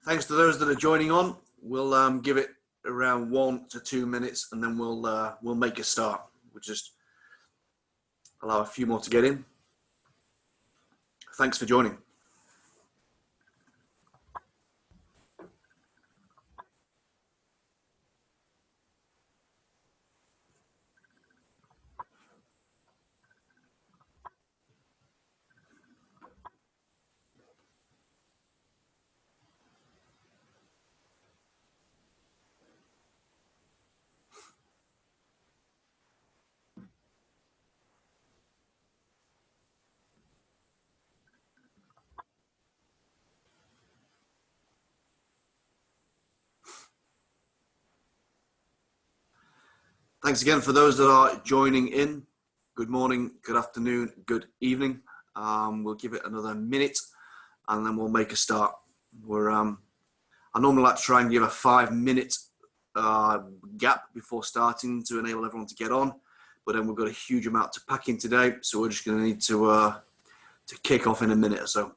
Thanks to those that are joining on. We'll give it around 1 to 2 minutes, and then we'll make a start. We'll just allow a few more to get in. Thanks for joining. Thanks again for those that are joining in. Good morning, good afternoon, good evening. We'll give it another minute and then we'll make a start. I normally like to try and give a 5-minute gap before starting to enable everyone to get on, but then we've got a huge amount to pack in today, so we're just going to need to kick off in a minute or so.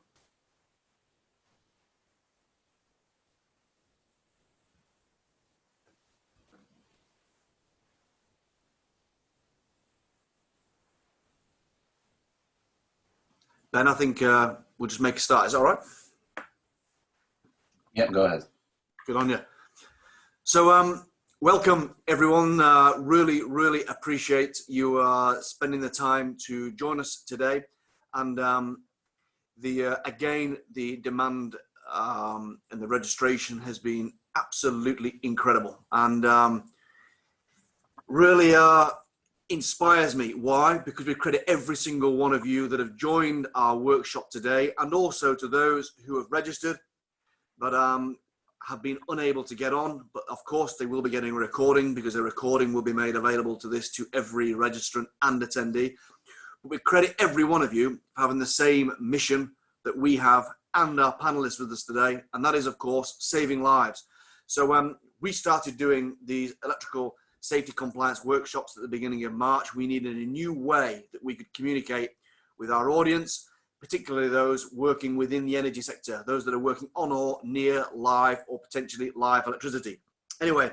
Ben, I think we'll just make a start. Is that all right? Yep, go ahead. Good on you. So welcome everyone. Really appreciate you spending the time to join us today. And again, the demand and the registration has been absolutely incredible, and really inspires me. Why? Because we credit every single one of you that have joined our workshop today, and also to those who have registered but have been unable to get on. But of course they will be getting a recording, because a recording will be made available to every registrant and attendee. But we credit every one of you for having the same mission that we have and our panelists with us today, and that is of course saving lives. So we started doing these electrical safety compliance workshops at the beginning of March. We needed a new way that we could communicate with our audience, particularly those working within the energy sector, those that are working on or near live or potentially live electricity. Anyway,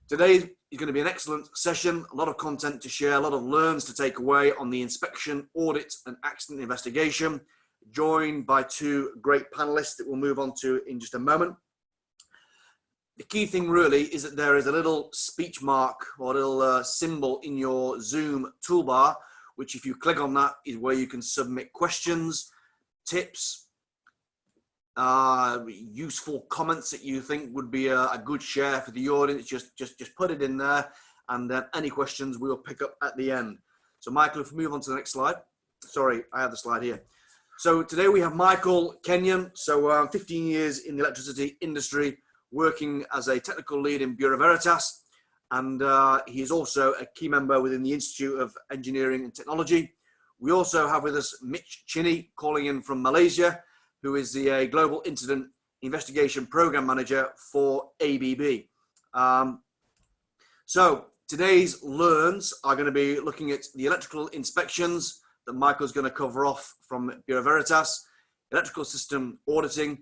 today is going to be an excellent session, a lot of content to share, a lot of learns to take away on the inspection, audit and accident investigation, joined by 2 great panelists that we'll move on to in just a moment. The key thing really is that there is a little speech mark or a little symbol in your Zoom toolbar, which if you click on that is where you can submit questions, tips, useful comments that you think would be a good share for the audience. Just put it in there, and then any questions we'll pick up at the end. So Michael, if we move on to the next slide. Sorry, I have the slide here. So today we have Michael Kenyon. So 15 years in the electricity industry, working as a technical lead in Bureau Veritas, and he's also a key member within the Institute of Engineering and Technology. We also have with us Mitch, Cini, calling in from Malaysia, who is the Global Incident Investigation Program Manager for ABB. So today's learns are going to be looking at the electrical inspections that Michael's going to cover off from Bureau Veritas, electrical system auditing,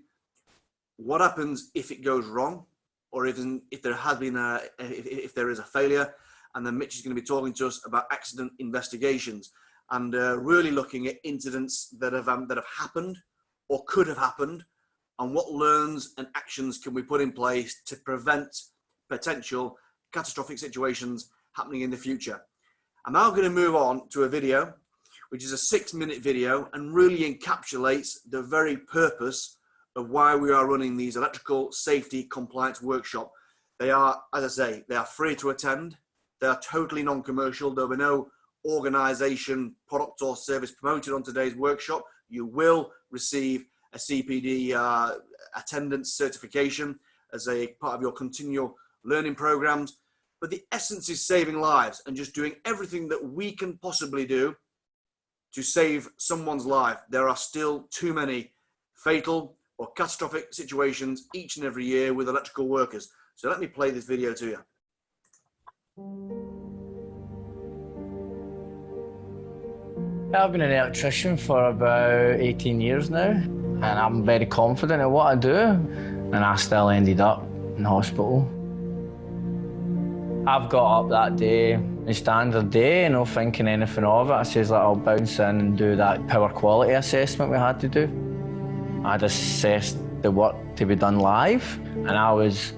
what happens if it goes wrong, or if there has been if there is a failure, and then Mitch is going to be talking to us about accident investigations and really looking at incidents that have happened or could have happened, and what learns and actions can we put in place to prevent potential catastrophic situations happening in the future. I'm now going to move on to a video, which is a 6-minute video and really encapsulates the very purpose of why we are running these electrical safety compliance workshop. They are, as I say, they are free to attend. They are totally non-commercial. There will be no organization, product or service promoted on today's workshop. You will receive a CPD attendance certification as a part of your continual learning programs. But the essence is saving lives and just doing everything that we can possibly do to save someone's life. There are still too many fatal or catastrophic situations each and every year with electrical workers. So let me play this video to you. I've been an electrician for about 18 years now, and I'm very confident in what I do. and I still ended up in hospital. I've got up that day, the standard day, no thinking anything of it. I says, like, I'll bounce in and do that power quality assessment we had to do. I'd assessed the work to be done live, and I was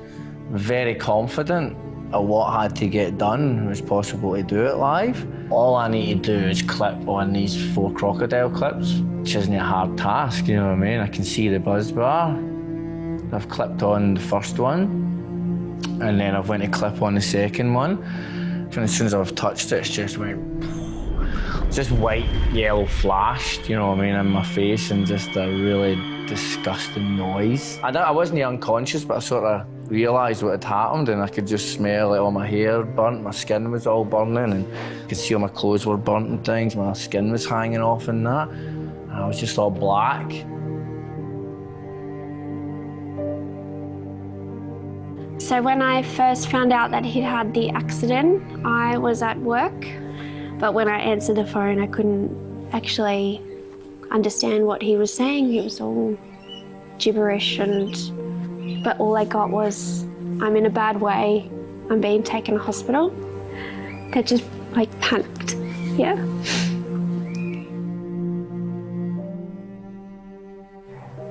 very confident of what had to get done. It was possible to do it live. All I need to do is clip on these 4 crocodile clips, which isn't a hard task, you know what I mean? I can see the buzz bar. I've clipped on the first one, and then I've went to clip on the second one. And as soon as I've touched it, it's just went, just white, yellow flashed, you know what I mean, in my face, and just a really disgusting noise. I wasn't unconscious, but I sort of realised what had happened, and I could just smell it, all my hair burnt, my skin was all burning, and I could see all my clothes were burnt and things, my skin was hanging off and that, and I was just all black. So when I first found out that he'd had the accident, I was at work, but when I answered the phone, I couldn't actually understand what he was saying. It was all gibberish, but all I got was, I'm in a bad way, I'm being taken to hospital. I just panicked, yeah.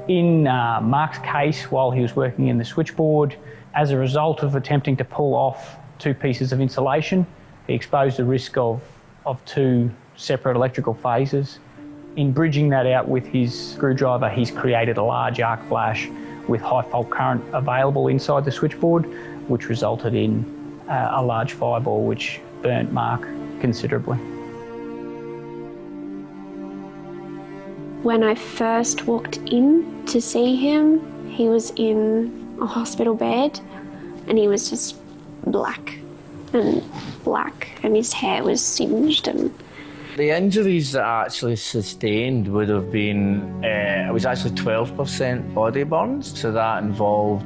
In Mark's case, while he was working in the switchboard, as a result of attempting to pull off 2 pieces of insulation, he exposed the risk of 2 separate electrical phases. In bridging that out with his screwdriver, he's created a large arc flash with high fault current available inside the switchboard, which resulted in a large fireball which burnt Mark considerably. When I first walked in to see him, he was in a hospital bed and he was just black, and his hair was singed. And the injuries that I actually sustained would have been, it was actually 12% body burns, so that involved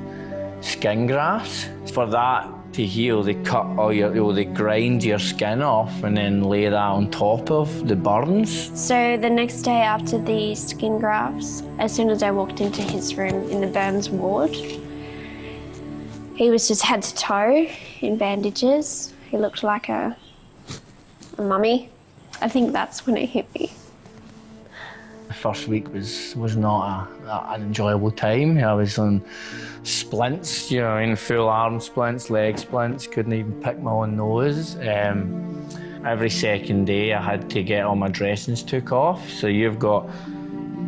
skin grafts. For that to heal, they cut all they grind your skin off and then lay that on top of the burns. so the next day after the skin grafts, as soon as I walked into his room in the burns ward, he was just head to toe in bandages. He looked like a mummy. I think that's when it hit me. The first week was not an enjoyable time. I was on splints, you know, in full arm splints, leg splints, couldn't even pick my own nose. Every second day I had to get all my dressings took off. So you've got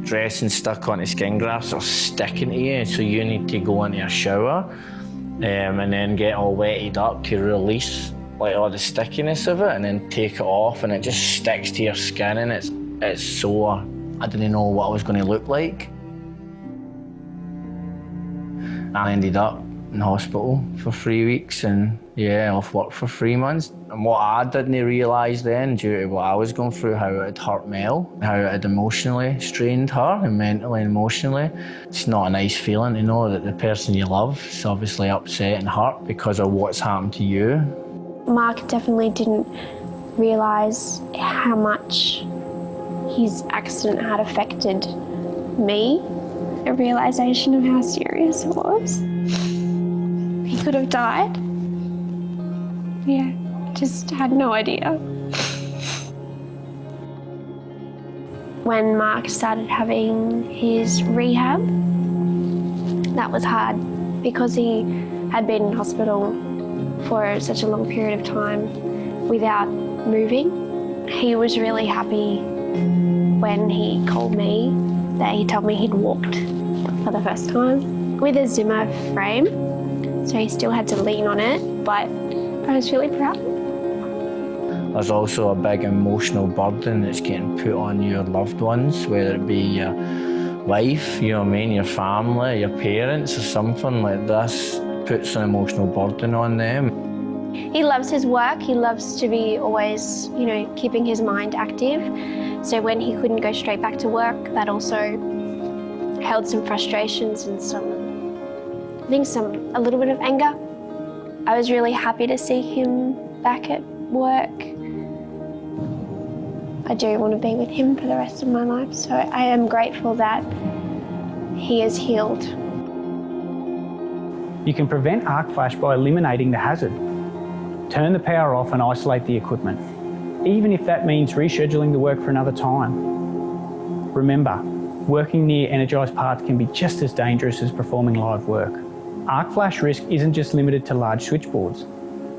dressings stuck onto skin grafts or sticking to you, so you need to go into a shower and then get all wetted up to release all the stickiness of it, and then take it off, and it just sticks to your skin, and it's sore. I didn't know what I was going to look like. I ended up in hospital for 3 weeks and off work for 3 months. And what I didn't realise then, due to what I was going through, how it had hurt Mel, how it had emotionally strained her, and mentally and emotionally. It's not a nice feeling to know that the person you love is obviously upset and hurt because of what's happened to you. Mark definitely didn't realise how much his accident had affected me. A realisation of how serious it was. He could have died. Yeah, just had no idea. When Mark started having his rehab, that was hard because he had been in hospital for such a long period of time without moving. He was really happy when he called me that he told me he'd walked for the first time with a Zimmer frame, so he still had to lean on it, but I was really proud. There's also a big emotional burden that's getting put on your loved ones, whether it be your wife, you know what I mean, your family, your parents, or something like this. Puts an emotional burden on them. He loves his work. He loves to be always, keeping his mind active. So when he couldn't go straight back to work, that also held some frustrations and a little bit of anger. I was really happy to see him back at work. I do want to be with him for the rest of my life, so I am grateful that he has healed. You can prevent arc flash by eliminating the hazard. Turn the power off and isolate the equipment, even if that means rescheduling the work for another time. Remember, working near energised parts can be just as dangerous as performing live work. Arc flash risk isn't just limited to large switchboards.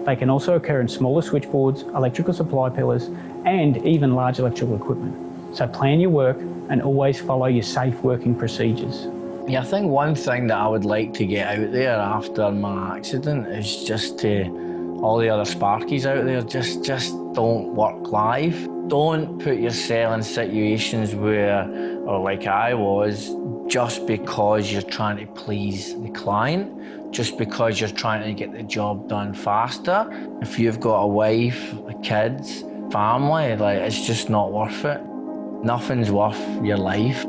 They can also occur in smaller switchboards, electrical supply pillars, and even large electrical equipment. So plan your work and always follow your safe working procedures. Yeah, I think one thing that I would like to get out there after my accident is just to all the other Sparkies out there, just don't work live. Don't put yourself in situations where, or like I was, just because you're trying to please the client, just because you're trying to get the job done faster. If you've got a wife, kids, family, like, it's just not worth it. Nothing's worth your life.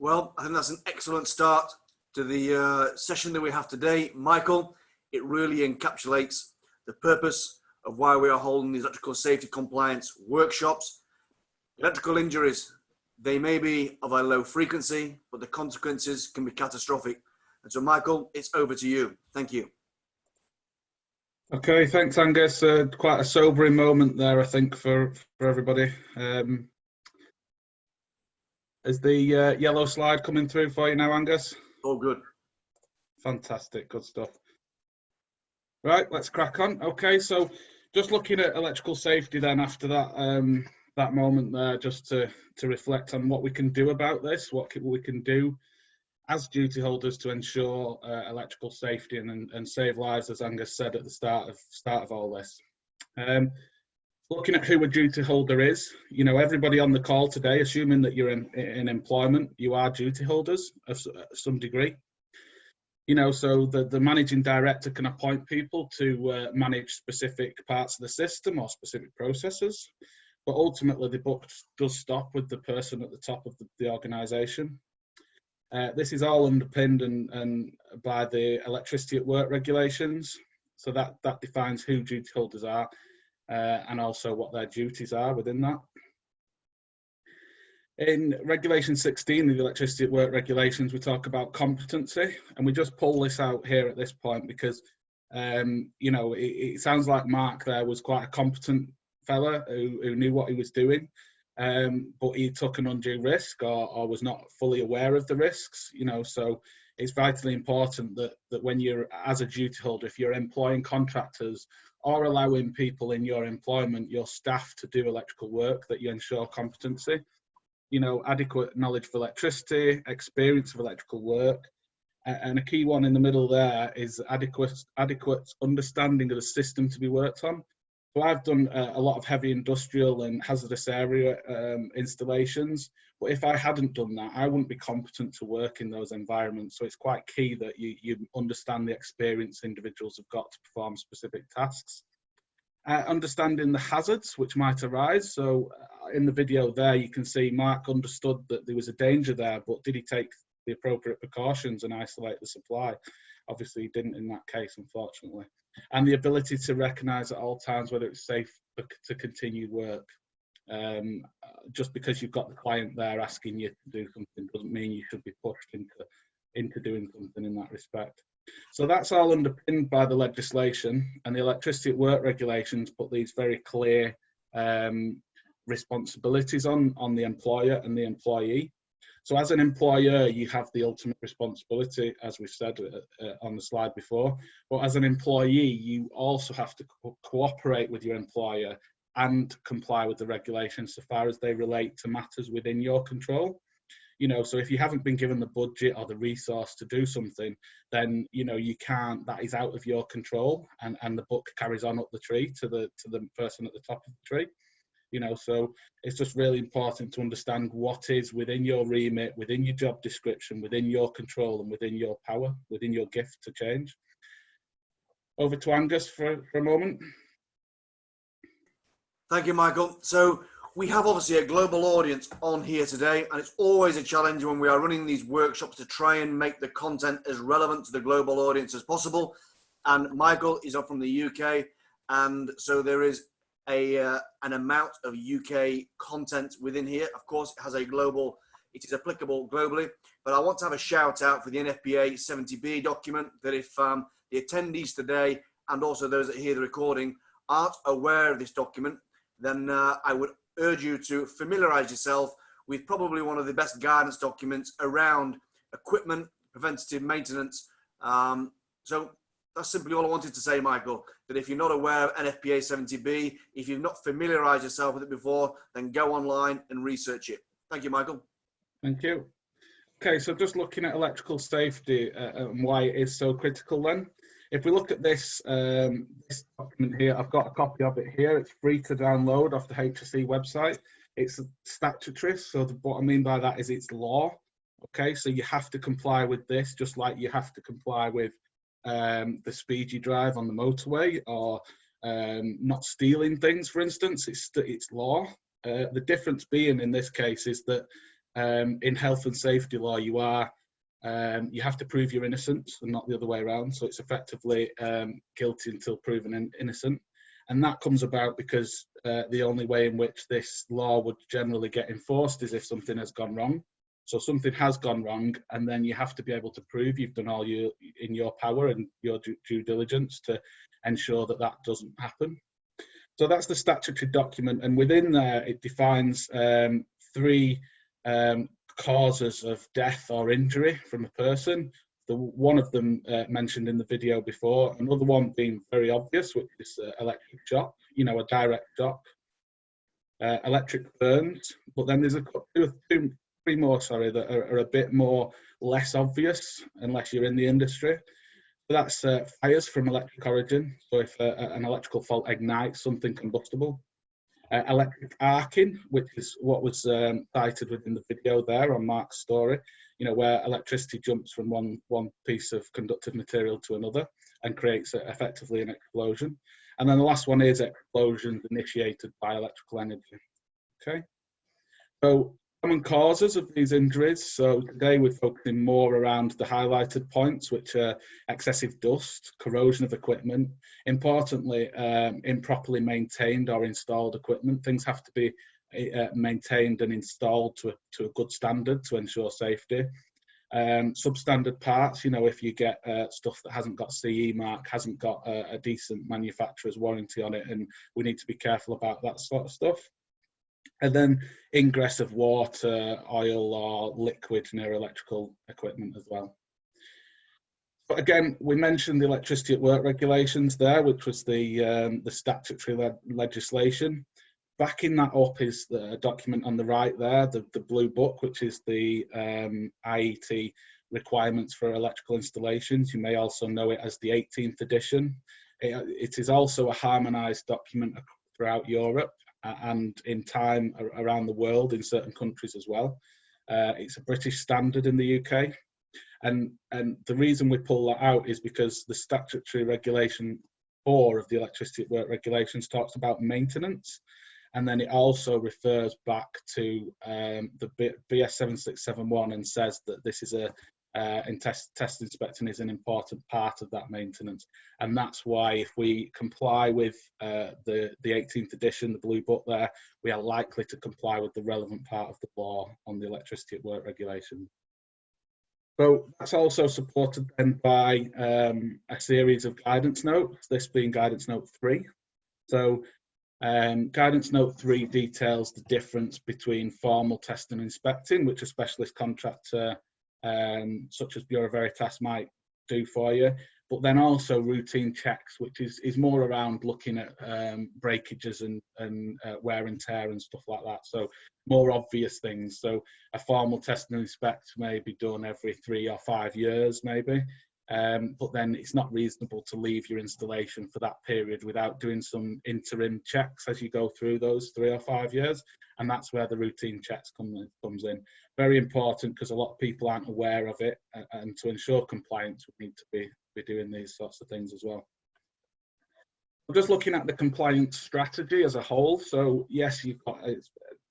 Well, I think that's an excellent start to the session that we have today. Michael, it really encapsulates the purpose of why we are holding these electrical safety compliance workshops. Electrical injuries, they may be of a low frequency, but the consequences can be catastrophic. And so, Michael, it's over to you. Thank you. Okay, thanks, Angus. Quite a sobering moment there, I think, for everybody. Is the yellow slide coming through for you now, Angus? All good. Fantastic, good stuff. Right, let's crack on. Okay, so just looking at electrical safety then after that that moment there, just to reflect on what we can do about this, what we can do as duty holders to ensure electrical safety and save lives, as Angus said at the start of all this. Looking at who a duty holder is, you know, everybody on the call today, assuming that you're in employment, you are duty holders of some degree. You know, so the managing director can appoint people to manage specific parts of the system or specific processes, but ultimately the buck does stop with the person at the top of the organisation. This is all underpinned and by the electricity at work regulations, so that defines who duty holders are and also what their duties are within that. In Regulation 16 of the Electricity at Work regulations, we talk about competency, and we just pull this out here at this point because, you know, it sounds like Mark there was quite a competent fella who knew what he was doing, but he took an undue risk or was not fully aware of the risks, you know, so it's vitally important that when you're, as a duty holder, if you're employing contractors or allowing people in your employment, your staff, to do electrical work, that you ensure competency. You know, adequate knowledge of electricity, experience of electrical work, and a key one in the middle there is adequate understanding of the system to be worked on. So I've done a lot of heavy industrial and hazardous area installations, but if I hadn't done that, I wouldn't be competent to work in those environments. So it's quite key that you understand the experience individuals have got to perform specific tasks. Understanding the hazards which might arise. So in the video there, you can see Mark understood that there was a danger there, but did he take the appropriate precautions and isolate the supply? Obviously, he didn't in that case, unfortunately. And the ability to recognise at all times whether it's safe to continue work. Just because you've got the client there asking you to do something doesn't mean you should be pushed into doing something in that respect. So that's all underpinned by the legislation, and the Electricity at Work regulations put these very clear responsibilities on the employer and the employee. So as an employer, you have the ultimate responsibility, as we've said on the slide before, but as an employee, you also have to cooperate with your employer and comply with the regulations so far as they relate to matters within your control. You know, so if you haven't been given the budget or the resource to do something, then, you know, you can't, that is out of your control, and the buck carries on up the tree to the person at the top of the tree. You know, so it's just really important to understand what is within your remit, within your job description, within your control, and within your power, within your gift to change. Over to Angus for a moment. Thank you, Michael. So we have obviously a global audience on here today, and it's always a challenge when we are running these workshops to try and make the content as relevant to the global audience as possible. And Michael is up from the UK, and so there is an amount of UK content within here. Of course, it has a global, it is applicable globally, but I want to have a shout out for the NFPA 70B document that if the attendees today and also those that hear the recording aren't aware of this document, then I would urge you to familiarize yourself with probably one of the best guidance documents around equipment, preventative maintenance. So that's simply all I wanted to say, Michael, that if you're not aware of NFPA 70B, if you've not familiarized yourself with it before, then go online and research it. Thank you, Michael. Thank you. Okay, so just looking at electrical safety and why it is so critical then. If we look at this, this document here, I've got a copy of it here. It's free to download off the HSE website. It's statutory, so what I mean by that is it's law. Okay, so you have to comply with this, just like you have to comply with the speed you drive on the motorway, or not stealing things, for instance. It's law. The difference being in this case is that in health and safety law, you have to prove your innocence and not the other way around. So it's effectively guilty until proven innocent. And that comes about because the only way in which this law would generally get enforced is if something has gone wrong. So something has gone wrong, and then you have to be able to prove you've done all in your power and your due diligence to ensure that that doesn't happen. So that's the statutory document, and within there it defines 3 causes of death or injury from a person. One of them mentioned in the video before, another one being very obvious, which is electric shock, you know, a direct shock, electric burns, but then there's three more, sorry, that are a bit more less obvious unless you're in the industry. So that's fires from electric origin. So if an electrical fault ignites something combustible. Electric arcing, which is what was cited within the video there on Mark's story, you know, where electricity jumps from one piece of conductive material to another and creates effectively an explosion. And then the last one is explosions initiated by electrical energy. Okay, so common causes of these injuries. So today we're focusing more around the highlighted points, which are excessive dust, corrosion of equipment, importantly, improperly maintained or installed equipment. Things have to be maintained and installed to a good standard to ensure safety. Substandard parts, you know, if you get stuff that hasn't got CE mark, hasn't got a decent manufacturer's warranty on it, and we need to be careful about that sort of stuff. And then ingress of water, oil or liquid near electrical equipment as well. But again, we mentioned the electricity at work regulations there, which was the statutory legislation. Backing that up is the document on the right there, the blue book, which is the IET requirements for electrical installations. You may also know it as the 18th edition. It is also a harmonised document throughout Europe and in time around the world in certain countries as well. It's a British standard in the UK. And the reason we pull that out is because the statutory regulation 4 of the electricity at work regulations talks about maintenance. And then it also refers back to the BS 7671 and says that this is test inspecting is an important part of that maintenance. And that's why if we comply with the 18th edition, the blue book there, we are likely to comply with the relevant part of the law on the electricity at work regulation. So that's also supported then by a series of guidance notes, this being guidance note 3. So guidance note 3 details the difference between formal test and inspecting, which a specialist contractor such as Bureau Veritas might do for you, but then also routine checks, which is more around looking at breakages and wear and tear and stuff like that. So more obvious things. So a formal test and inspect may be done every 3 or 5 years maybe, but then it's not reasonable to leave your installation for that period without doing some interim checks as you go through those 3 or 5 years. And that's where the routine checks comes in. Very important because a lot of people aren't aware of it, and to ensure compliance, we need to be doing these sorts of things as well. I'm just looking at the compliance strategy as a whole. So yes, you've got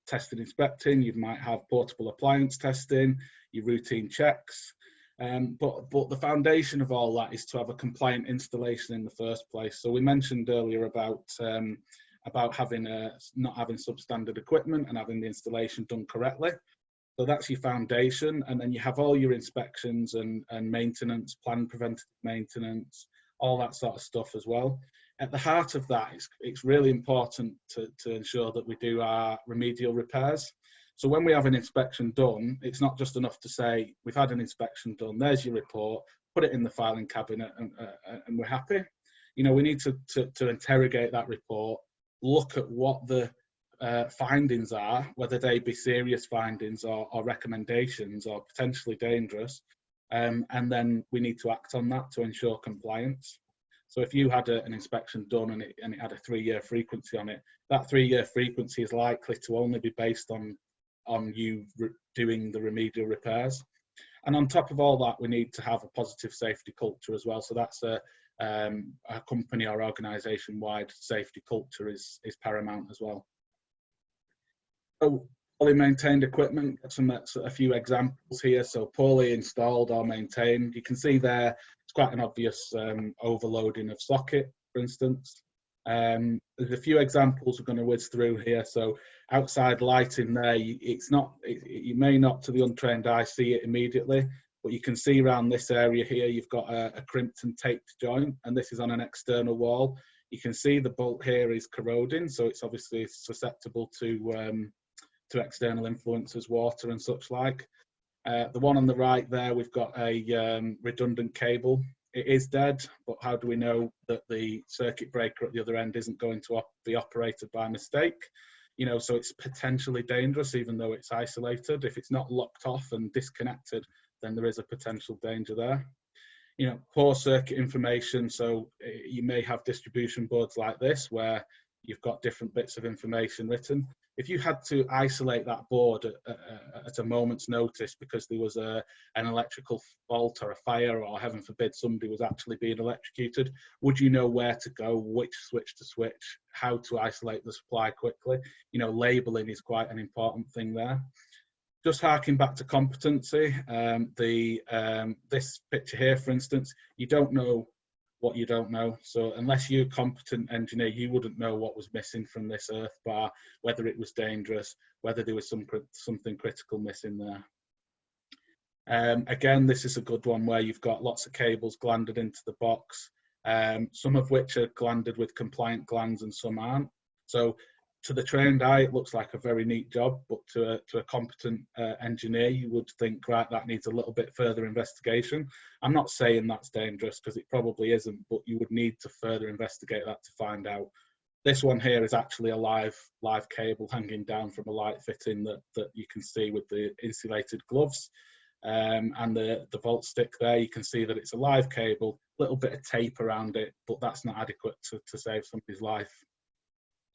testing, inspecting, you might have portable appliance testing, your routine checks, but the foundation of all that is to have a compliant installation in the first place. So we mentioned earlier about about not having substandard equipment and having the installation done correctly. So that's your foundation, and then you have all your inspections and maintenance, planned preventative maintenance, all that sort of stuff as well. At the heart of that, it's really important to ensure that we do our remedial repairs. So when we have an inspection done, it's not just enough to say, we've had an inspection done, there's your report, put it in the filing cabinet and we're happy. You know, we need to interrogate that report, look at what the findings are, whether they be serious findings or recommendations or potentially dangerous, and then we need to act on that to ensure compliance. So if you had an inspection done and it had a 3-year frequency on it, that 3-year frequency is likely to only be based on you doing the remedial repairs. And on top of all that, we need to have a positive safety culture as well. So that's a company or organisation-wide safety culture is paramount as well. So poorly maintained equipment, a few examples here. So poorly installed or maintained. You can see there, it's quite an obvious overloading of socket, for instance. There's a few examples we're going to whiz through here. So outside lighting there, you may not to the untrained eye see it immediately, but you can see around this area here, you've got a crimped and taped joint, and this is on an external wall. You can see the bolt here is corroding, so it's obviously susceptible to external influences, water and such like. The one on the right there, we've got a redundant cable. It is dead, but how do we know that the circuit breaker at the other end isn't going to be operated by mistake? You know, so it's potentially dangerous, even though it's isolated. If it's not locked off and disconnected, then there is a potential danger there. You know, poor circuit information. So you may have distribution boards like this where you've got different bits of information written. If you had to isolate that board at a moment's notice because there was an electrical fault or a fire, or heaven forbid somebody was actually being electrocuted, would you know where to go, which switch to switch, how to isolate the supply quickly? You know, labelling is quite an important thing there. Just harking back to competency, this picture here, for instance, you don't know what you don't know. So unless you're a competent engineer, you wouldn't know what was missing from this earth bar, whether it was dangerous, whether there was something critical missing there. Again, this is a good one where you've got lots of cables glanded into the box, some of which are glanded with compliant glands and some aren't. So to the trained eye, it looks like a very neat job, but to a competent engineer, you would think, right, that needs a little bit further investigation. I'm not saying that's dangerous, because it probably isn't, but you would need to further investigate that to find out. This one here is actually a live cable hanging down from a light fitting that you can see with the insulated gloves. And the volt stick there, you can see that it's a live cable, little bit of tape around it, but that's not adequate to save somebody's life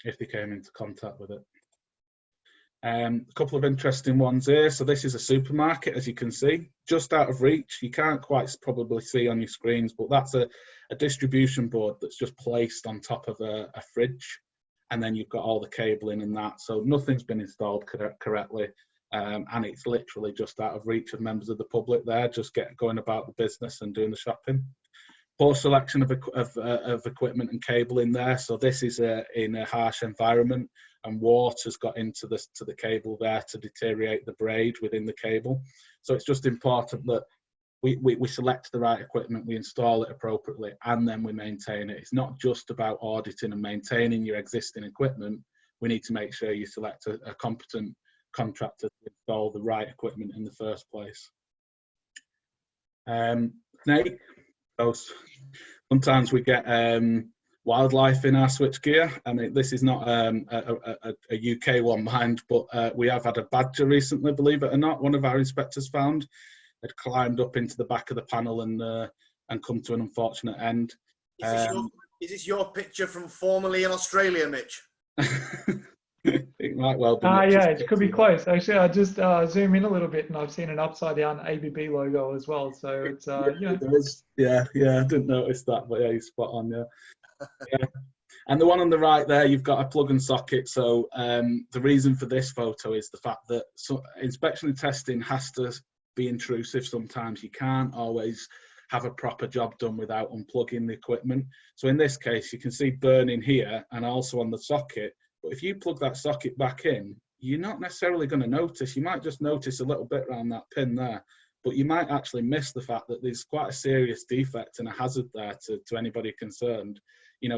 if they came into contact with it. A couple of interesting ones here. So this is a supermarket, as you can see, just out of reach. You can't quite probably see on your screens, but that's a distribution board that's just placed on top of a fridge. And then you've got all the cabling and that. So nothing's been installed correctly. And it's literally just out of reach of members of the public there, just going about the business and doing the shopping. Poor selection of equipment and cable in there. So this is in a harsh environment, and water's got into the cable there to deteriorate the braid within the cable. So it's just important that we select the right equipment, we install it appropriately, and then we maintain it. It's not just about auditing and maintaining your existing equipment. We need to make sure you select a competent contractor to install the right equipment in the first place. Snake. Sometimes we get wildlife in our switchgear. I mean, this is not a UK one, mind, but we have had a badger recently, believe it or not. One of our inspectors found had climbed up into the back of the panel and come to an unfortunate end. Is this your picture from formerly in Australia, Mitch? It might well be. Yeah, it could be close. Actually, I just zoom in a little bit, and I've seen an upside down ABB logo as well. So it's you know. Yeah, I didn't notice that, but yeah, you're spot on. Yeah. And the one on the right there, you've got a plug and socket. So the reason for this photo is the fact that inspection and testing has to be intrusive sometimes. You can't always have a proper job done without unplugging the equipment. So in this case, you can see burning here and also on the socket. But if you plug that socket back in, you're not necessarily going to notice. You might just notice a little bit around that pin there, but you might actually miss the fact that there's quite a serious defect and a hazard there to anybody concerned.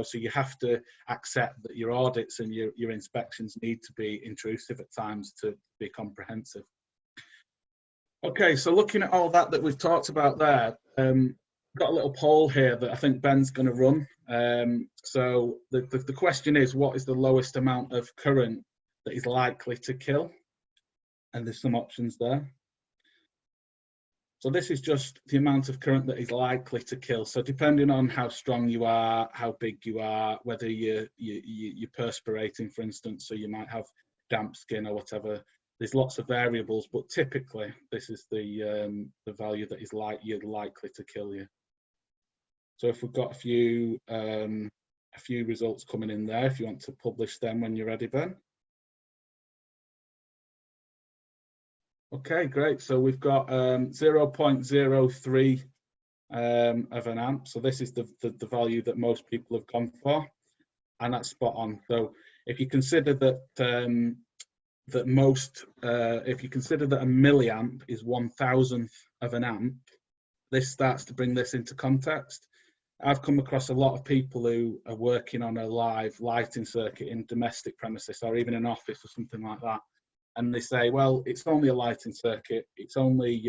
So you have to accept that your audits and your inspections need to be intrusive at times to be comprehensive. Okay, so looking at all that we've talked about there, got a little poll here that I think Ben's going to run. So the question is, what is the lowest amount of current that is likely to kill? And there's some options there. So this is just the amount of current that is likely to kill. So depending on how strong you are, how big you are, whether you're perspirating, for instance, so you might have damp skin or whatever. There's lots of variables, but typically this is the value that is likely to kill you. So if we've got a few results coming in there, if you want to publish them when you're ready, Ben. Okay, great. So we've got 0.03 of an amp. So this is the value that most people have gone for, and that's spot on. So if you consider that if you consider that a milliamp is 1,000th of an amp, this starts to bring this into context. I've come across a lot of people who are working on a live lighting circuit in domestic premises or even an office or something like that. And they say, well, it's only a lighting circuit. It's only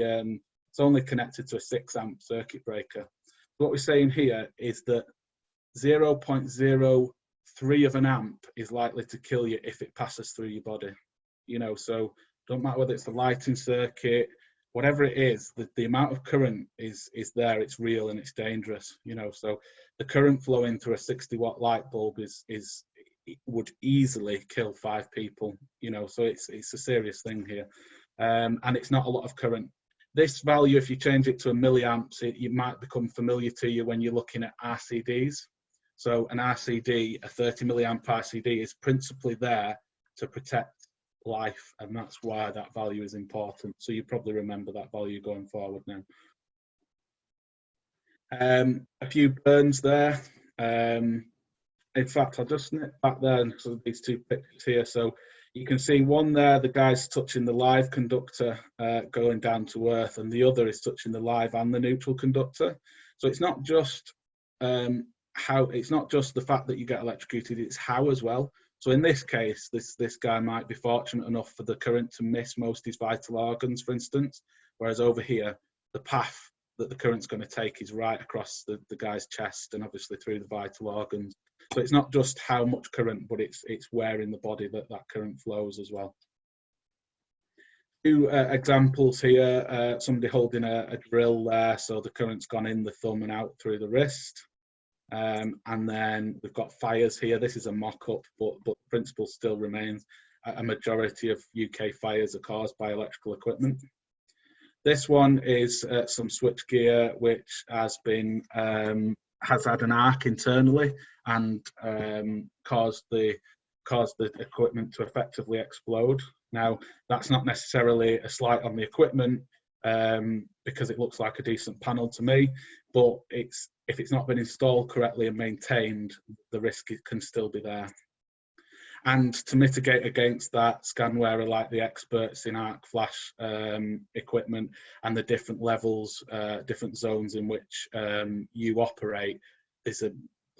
connected to a 6 amp circuit breaker. What we're saying here is that 0.03 of an amp is likely to kill you if it passes through your body. So don't matter whether it's a lighting circuit, whatever it is, the amount of current is there. It's real and it's dangerous. So the current flowing through a 60-watt light bulb would easily kill 5 people, so it's a serious thing here. And it's not a lot of current. This value, if you change it to a milliamps, it might become familiar to you when you're looking at RCDs. So an RCD, a 30 milliamp RCD, is principally there to protect life, and that's why that value is important. So you probably remember that value going forward now. A few burns there. In fact, I'll just snip back there and so these 2 pictures here. So you can see one there, the guy's touching the live conductor going down to earth, and the other is touching the live and the neutral conductor. So it's not just the fact that you get electrocuted, it's how as well. So in this case, this guy might be fortunate enough for the current to miss most of his vital organs, for instance, whereas over here, the path that the current's going to take is right across the guy's chest and obviously through the vital organs. So it's not just how much current, but it's where in the body that current flows as well. 2 examples here, somebody holding a drill there, so the current's gone in the thumb and out through the wrist. And then we've got fires here. This is a mock-up, but the principle still remains. A majority of UK fires are caused by electrical equipment. This one is some switchgear which has had an arc internally and caused the equipment to effectively explode. Now, that's not necessarily a slight on the equipment because it looks like a decent panel to me, but if it's not been installed correctly and maintained, the risk can still be there. And to mitigate against that, Scanware are like the experts in arc flash equipment and the different levels, different zones in which you operate is a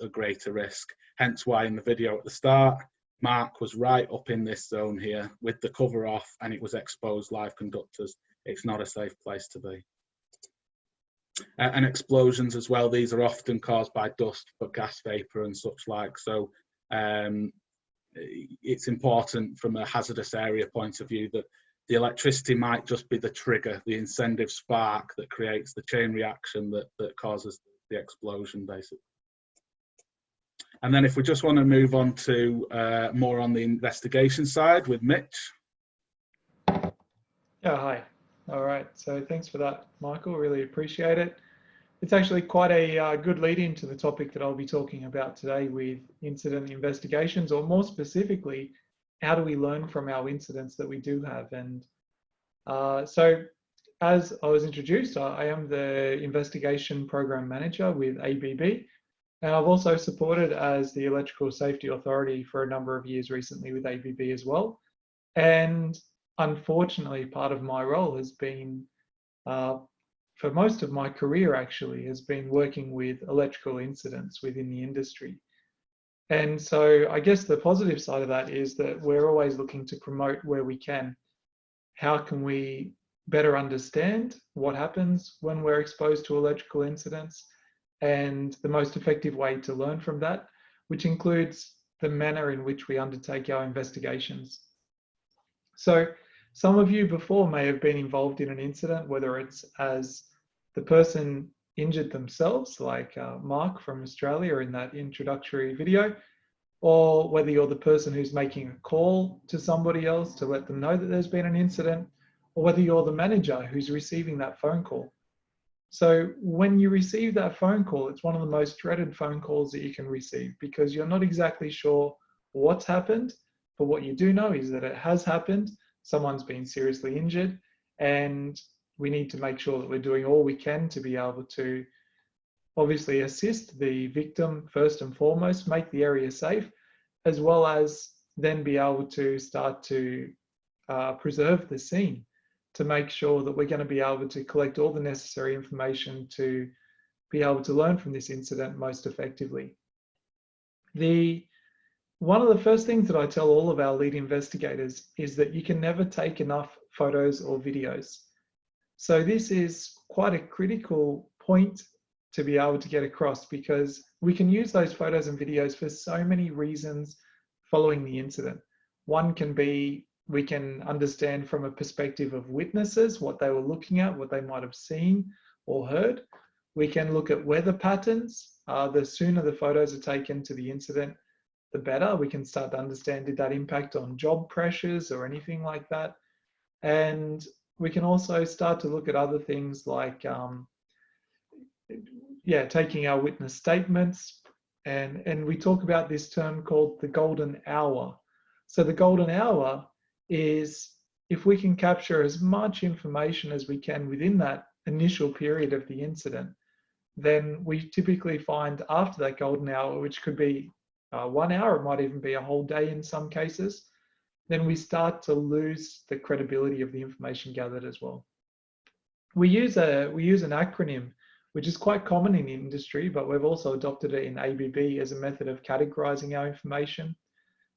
greater risk. Hence why in the video at the start, Mark was right up in this zone here with the cover off and it was exposed live conductors. It's not a safe place to be. And explosions as well, these are often caused by dust, but gas vapor and such like. So it's important from a hazardous area point of view that the electricity might just be the trigger, the incentive spark that creates the chain reaction that causes the explosion, basically. And then if we just want to move on to more on the investigation side with Mitch. Yeah, hi. All right, so thanks for that, Michael, really appreciate it. It's actually quite a good lead into the topic that I'll be talking about today with incident investigations, or more specifically, how do we learn from our incidents that we do have? And so as I was introduced, I am the Investigation Program Manager with ABB, and I've also supported as the Electrical Safety Authority for a number of years recently with ABB as well. And unfortunately, part of my role has been, for most of my career actually, has been working with electrical incidents within the industry. And so I guess the positive side of that is that we're always looking to promote where we can. How can we better understand what happens when we're exposed to electrical incidents, and the most effective way to learn from that, which includes the manner in which we undertake our investigations. So some of you before may have been involved in an incident, whether it's as the person injured themselves, like Mark from Australia in that introductory video, or whether you're the person who's making a call to somebody else to let them know that there's been an incident, or whether you're the manager who's receiving that phone call. So when you receive that phone call, it's one of the most dreaded phone calls that you can receive, because you're not exactly sure what's happened, but what you do know is that it has happened, someone's been seriously injured, and we need to make sure that we're doing all we can to be able to obviously assist the victim first and foremost, make the area safe, as well as then be able to start to preserve the scene, to make sure that we're going to be able to collect all the necessary information to be able to learn from this incident most effectively. One of the first things that I tell all of our lead investigators is that you can never take enough photos or videos. So this is quite a critical point to be able to get across, because we can use those photos and videos for so many reasons following the incident. One can be, we can understand from a perspective of witnesses what they were looking at, what they might have seen or heard. We can look at weather patterns. The sooner the photos are taken to the incident, the better. We can start to understand, did that impact on job pressures or anything like that? And we can also start to look at other things like taking our witness statements, and we talk about this term called the golden hour. So the golden hour is if we can capture as much information as we can within that initial period of the incident, then we typically find after that golden hour, which could be 1 hour, it might even be a whole day in some cases, then we start to lose the credibility of the information gathered as well. We use an acronym which is quite common in the industry, but we've also adopted it in ABB as a method of categorizing our information.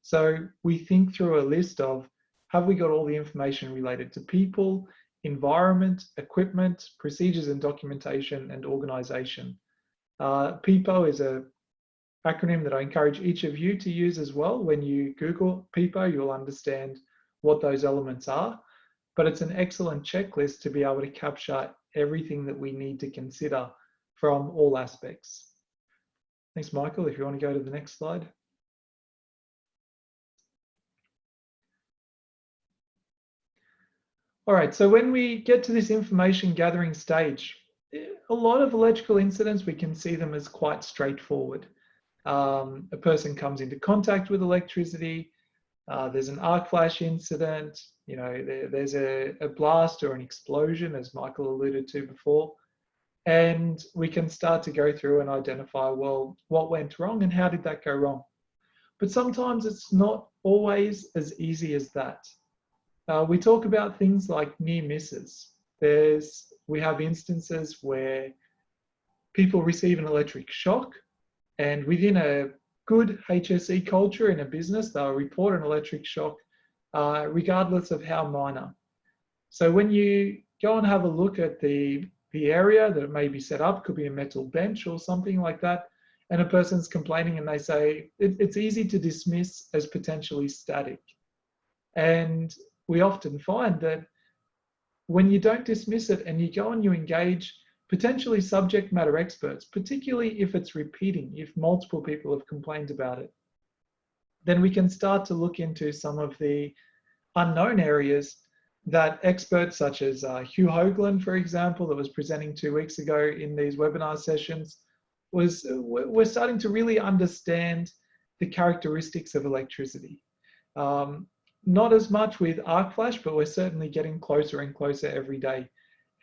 So we think through a list of, have we got all the information related to people, environment, equipment, procedures and documentation, and organization. PIPO is an acronym that I encourage each of you to use as well. When you Google PIPO, you'll understand what those elements are, but it's an excellent checklist to be able to capture everything that we need to consider from all aspects. Thanks, Michael. If you want to go to the next slide. All right, so when we get to this information gathering stage, a lot of electrical incidents, we can see them as quite straightforward. A person comes into contact with electricity, there's an arc flash incident, there's a blast or an explosion, as Michael alluded to before, and we can start to go through and identify, well, what went wrong and how did that go wrong? But sometimes it's not always as easy as that. We talk about things like near misses. We have instances where people receive an electric shock, and within a good HSE culture in a business, they'll report an electric shock regardless of how minor. So when you go and have a look at the area that it may be set up, could be a metal bench or something like that, and a person's complaining and they say, it's easy to dismiss as potentially static. And we often find that when you don't dismiss it and you go and you engage potentially subject matter experts, particularly if it's repeating, if multiple people have complained about it, then we can start to look into some of the unknown areas that experts such as Hugh Hoagland, for example, that was presenting 2 weeks ago in these webinar sessions, we're starting to really understand the characteristics of electricity. Not as much with arc flash, but we're certainly getting closer and closer every day.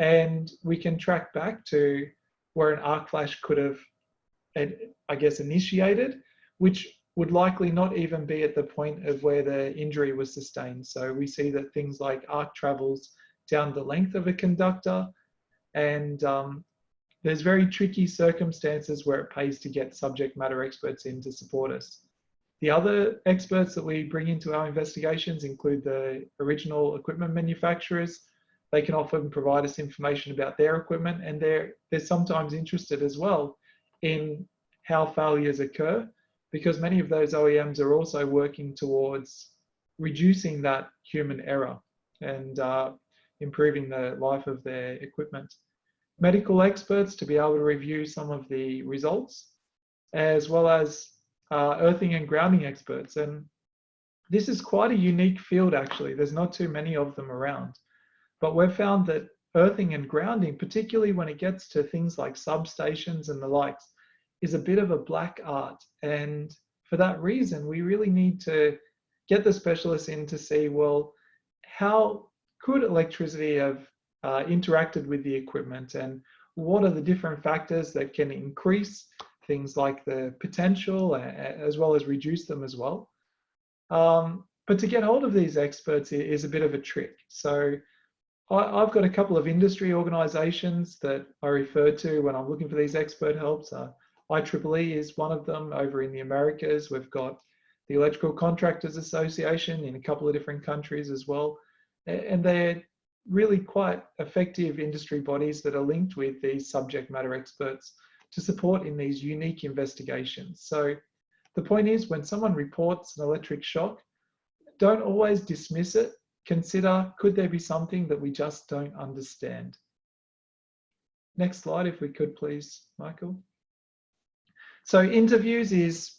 And we can track back to where an arc flash could have, I guess, initiated, which would likely not even be at the point of where the injury was sustained. So we see that things like arc travels down the length of a conductor, and there's very tricky circumstances where it pays to get subject matter experts in to support us. The other experts that we bring into our investigations include the original equipment manufacturers. They can often provide us information about their equipment, and they're sometimes interested as well in how failures occur, because many of those OEMs are also working towards reducing that human error and improving the life of their equipment. Medical experts to be able to review some of the results, as well as earthing and grounding experts. And this is quite a unique field, actually. There's not too many of them around. But we've found that earthing and grounding, particularly when it gets to things like substations and the likes, is a bit of a black art. And for that reason, we really need to get the specialists in to see, well, how could electricity have interacted with the equipment, and what are the different factors that can increase things like the potential as well as reduce them as well. But to get hold of these experts is a bit of a trick. So I've got a couple of industry organisations that I refer to when I'm looking for these expert helps. IEEE is one of them over in the Americas. We've got the Electrical Contractors Association in a couple of different countries as well. And they're really quite effective industry bodies that are linked with these subject matter experts to support in these unique investigations. So the point is, when someone reports an electric shock, don't always dismiss it. Consider, could there be something that we just don't understand? Next slide, if we could please, Michael. So interviews is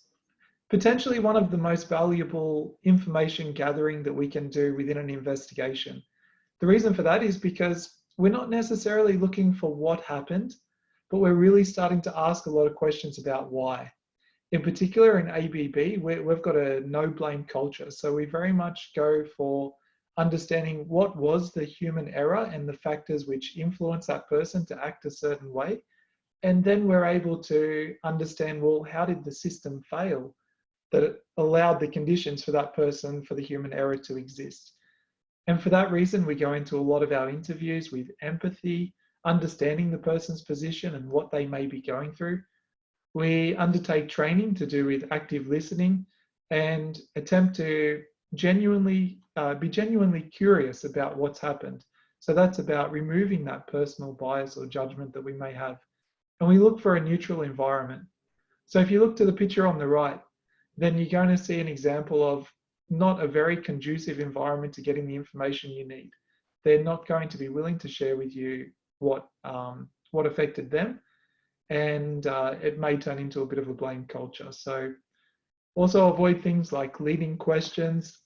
potentially one of the most valuable information gathering that we can do within an investigation. The reason for that is because we're not necessarily looking for what happened, but we're really starting to ask a lot of questions about why. In particular, in ABB, we've got a no blame culture. So we very much go for understanding what was the human error and the factors which influence that person to act a certain way. And then we're able to understand, well, how did the system fail that it allowed the conditions for that person, for the human error to exist? And for that reason, we go into a lot of our interviews with empathy, understanding the person's position and what they may be going through. We undertake training to do with active listening and attempt to be genuinely curious about what's happened. So that's about removing that personal bias or judgment that we may have. And we look for a neutral environment. So if you look to the picture on the right, then you're going to see an example of not a very conducive environment to getting the information you need. They're not going to be willing to share with you what affected them, and it may turn into a bit of a blame culture. So also avoid things like leading questions,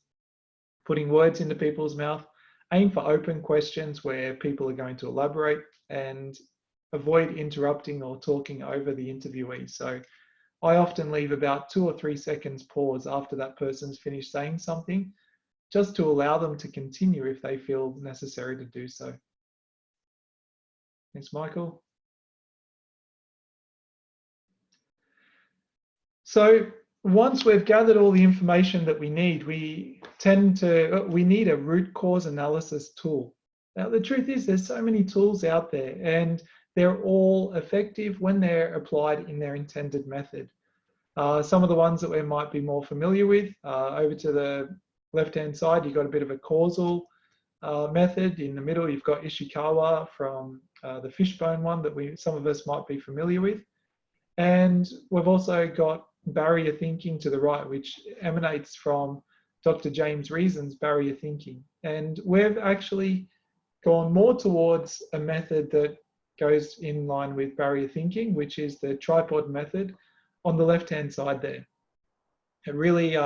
putting words into people's mouth. Aim for open questions where people are going to elaborate, and avoid interrupting or talking over the interviewee. So I often leave about 2 or 3 seconds pause after that person's finished saying something, just to allow them to continue if they feel necessary to do so. Thanks, Michael. So once we've gathered all the information that we need, we need a root cause analysis tool. Now, the truth is there's so many tools out there, and they're all effective when they're applied in their intended method. Some of the ones that we might be more familiar with, over to the left-hand side, you've got a bit of a causal method. In the middle, you've got Ishikawa from the fishbone one that some of us might be familiar with. And we've also got barrier thinking to the right, which emanates from Dr. James Reason's barrier thinking. And we've actually gone more towards a method that goes in line with barrier thinking, which is the tripod method on the left-hand side there. It really,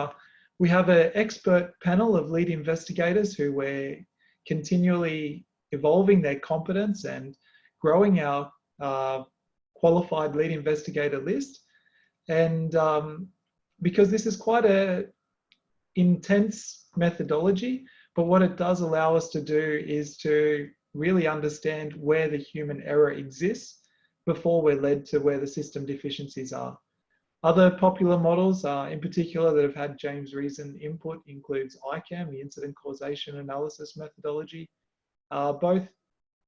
we have an expert panel of lead investigators who we're continually evolving their competence and growing our qualified lead investigator list. And because this is quite a intense methodology, but what it does allow us to do is to really understand where the human error exists before we're led to where the system deficiencies are. Other popular models, in particular, that have had James Reason input includes ICAM, the Incident Causation Analysis methodology. Both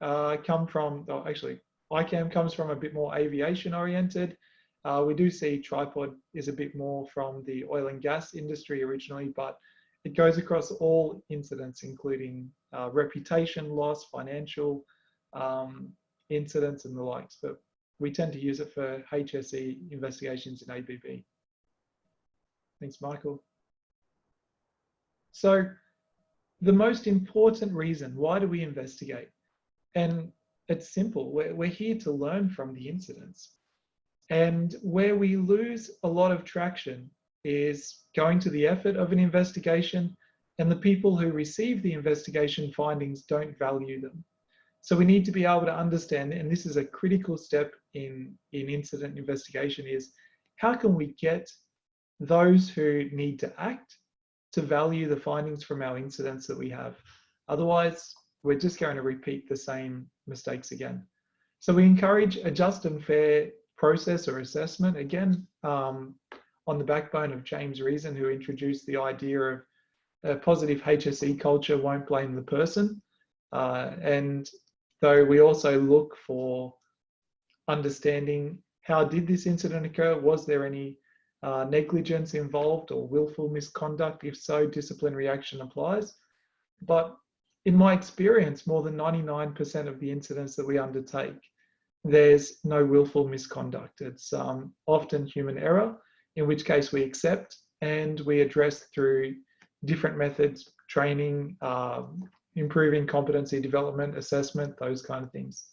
come from, actually, ICAM comes from a bit more aviation oriented. We do see Tripod is a bit more from the oil and gas industry originally, but it goes across all incidents, including reputation loss, financial incidents and the likes. But we tend to use it for HSE investigations in ABB. Thanks, Michael. So the most important reason, why do we investigate? And it's simple, we're here to learn from the incidents. And where we lose a lot of traction is going to the effort of an investigation, and the people who receive the investigation findings don't value them. So we need to be able to understand, and this is a critical step in incident investigation, is how can we get those who need to act to value the findings from our incidents that we have? Otherwise, we're just going to repeat the same mistakes again. So we encourage a just and fair process or assessment, again, on the backbone of James Reason, who introduced the idea of a positive HSE culture won't blame the person. And though we also look for understanding, how did this incident occur? Was there any negligence involved or willful misconduct? If so, disciplinary action applies. But in my experience, more than 99% of the incidents that we undertake, there's no willful misconduct. It's often human error, in which case we accept and we address through different methods, training, improving competency development, assessment, those kind of things.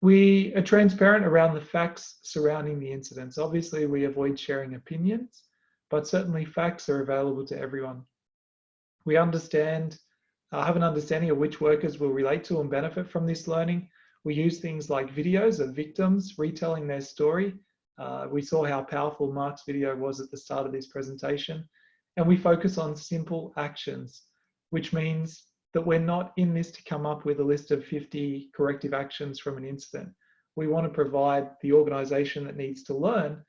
We are transparent around the facts surrounding the incidents. Obviously, we avoid sharing opinions, but certainly facts are available to everyone. We understand, have an understanding of which workers will relate to and benefit from this learning. We use things like videos of victims retelling their story. We saw how powerful Mark's video was at the start of this presentation. And we focus on simple actions, which means that we're not in this to come up with a list of 50 corrective actions from an incident. We want to provide the organisation that needs to learn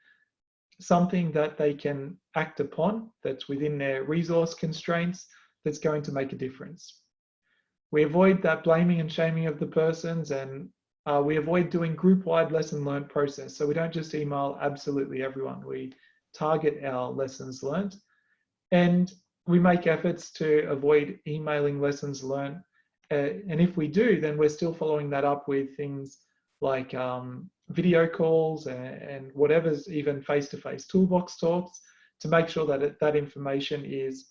something that they can act upon, that's within their resource constraints, that's going to make a difference. We avoid that blaming and shaming of the persons, and we avoid doing group-wide lesson learned process. So we don't just email absolutely everyone. We target our lessons learned, and we make efforts to avoid emailing lessons learned. And if we do, then we're still following that up with things like video calls and whatever's even face-to-face toolbox talks, to make sure that that information is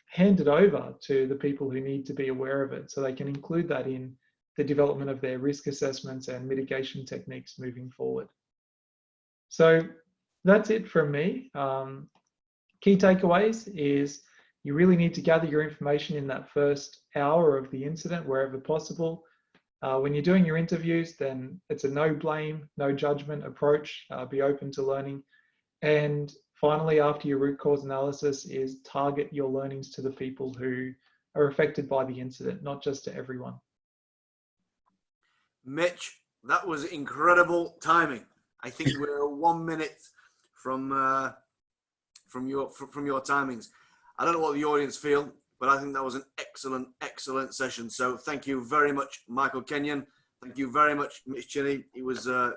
handed over to the people who need to be aware of it, so they can include that in the development of their risk assessments and mitigation techniques moving forward. So that's it from me. Key takeaways is you really need to gather your information in that first hour of the incident wherever possible. When you're doing your interviews, then it's a no blame, no judgment approach. Be open to learning. And finally, after your root cause analysis, is target your learnings to the people who are affected by the incident, not just to everyone. Mitch, that was incredible timing. I think we're 1 minute from your timings. I don't know what the audience feel, but I think that was an excellent session. So thank you very much, Michael Kenyon. Thank you very much, Mitch Cini. It was a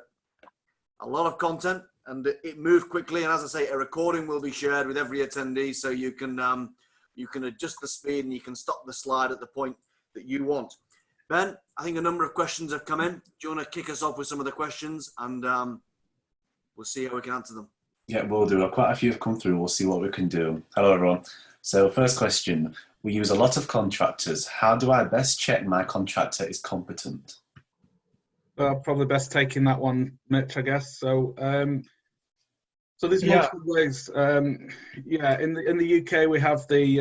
lot of content, and it moved quickly. And as I say, a recording will be shared with every attendee, so you can adjust the speed and you can stop the slide at the point that you want. Ben, I think a number of questions have come in. Do you want to kick us off with some of the questions, and we'll see how we can answer them? Yeah, we'll do. Quite a few have come through. We'll see what we can do. Hello, everyone. So first question, we use a lot of contractors. How do I best check my contractor is competent? Probably best taking that one, Mitch, I guess. So so there's multiple ways. Yeah, in the UK, we have the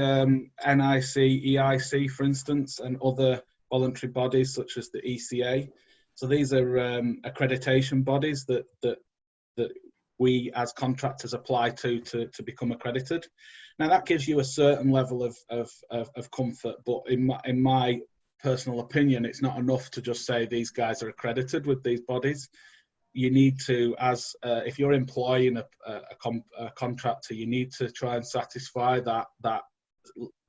NIC, EIC, for instance, and other voluntary bodies such as the ECA. So these are accreditation bodies that we as contractors apply to become accredited. Now that gives you a certain level of comfort, but in my personal opinion, it's not enough to just say these guys are accredited with these bodies. You need to, as if you're employing a contractor, you need to try and satisfy that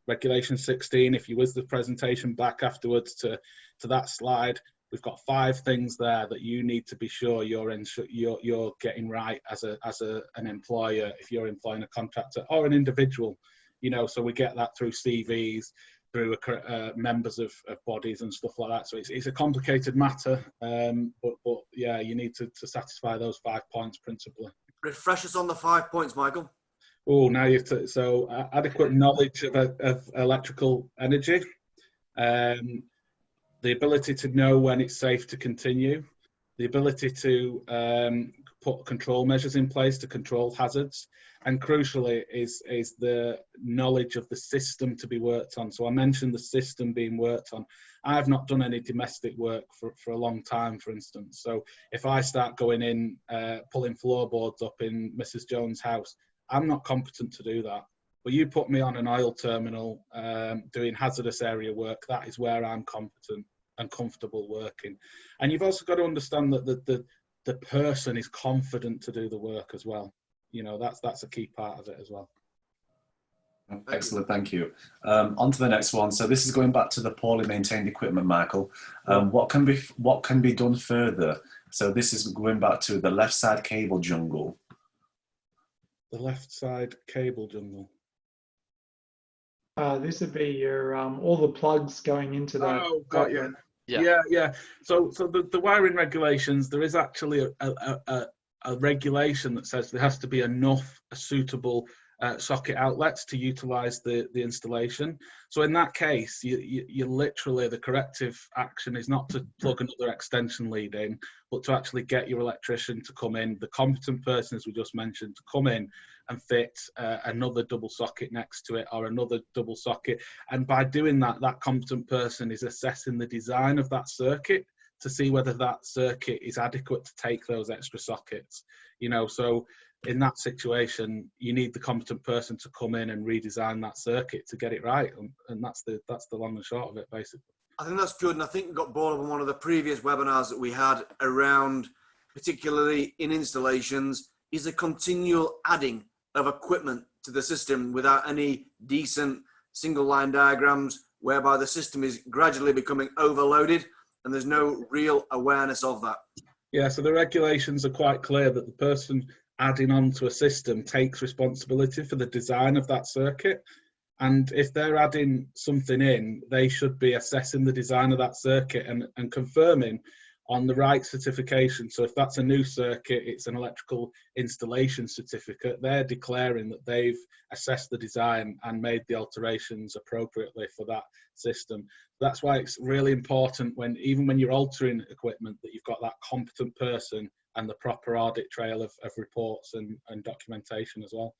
Regulation 16. If you whiz the presentation back afterwards to that slide, we've got 5 things there that you need to be sure you're getting right as an employer if you're employing a contractor or an individual. You know, so we get that through CVs, through members of bodies and stuff like that. So it's a complicated matter, but yeah, you need to satisfy those 5 points principally. Refresh us on the 5 points, Michael. Oh, now you have to, so adequate knowledge of electrical energy, the ability to know when it's safe to continue, the ability to put control measures in place to control hazards, and crucially is the knowledge of the system to be worked on. So I mentioned the system being worked on. I've not done any domestic work for a long time, for instance. So if I start going in, pulling floorboards up in Mrs. Jones' house, I'm not competent to do that. But you put me on an oil terminal doing hazardous area work, that is where I'm competent and comfortable working. And you've also got to understand that the person is confident to do the work as well. You know, that's a key part of it as well. Excellent, thank you. On to the next one. So this is going back to the poorly maintained equipment, Michael. What can be done further? So this is going back to the left side cable jungle. The left side cable jungle. This would be your all the plugs going into that. Oh, got you. Yeah. So the wiring regulations, there is actually a regulation that says there has to be enough suitable socket outlets to utilize the installation. So in that case, you literally, the corrective action is not to plug another extension lead in, but to actually get your electrician to come in, the competent person, as we just mentioned, to come in and fit another double socket next to it or another double socket. And by doing that, that competent person is assessing the design of that circuit to see whether that circuit is adequate to take those extra sockets. You know, so in that situation, you need the competent person to come in and redesign that circuit to get it right. And that's the long and short of it, basically. I think that's good. And I think we got brought up on one of the previous webinars that we had around, particularly in installations, is the continual adding of equipment to the system without any decent single line diagrams, whereby the system is gradually becoming overloaded and there's no real awareness of that. Yeah, so the regulations are quite clear that the person adding on to a system takes responsibility for the design of that circuit. And if they're adding something in, they should be assessing the design of that circuit and confirming on the right certification. So if that's a new circuit, it's an electrical installation certificate. They're declaring that they've assessed the design and made the alterations appropriately for that system. That's why it's really important even when you're altering equipment, that you've got that competent person and the proper audit trail of reports and documentation as well.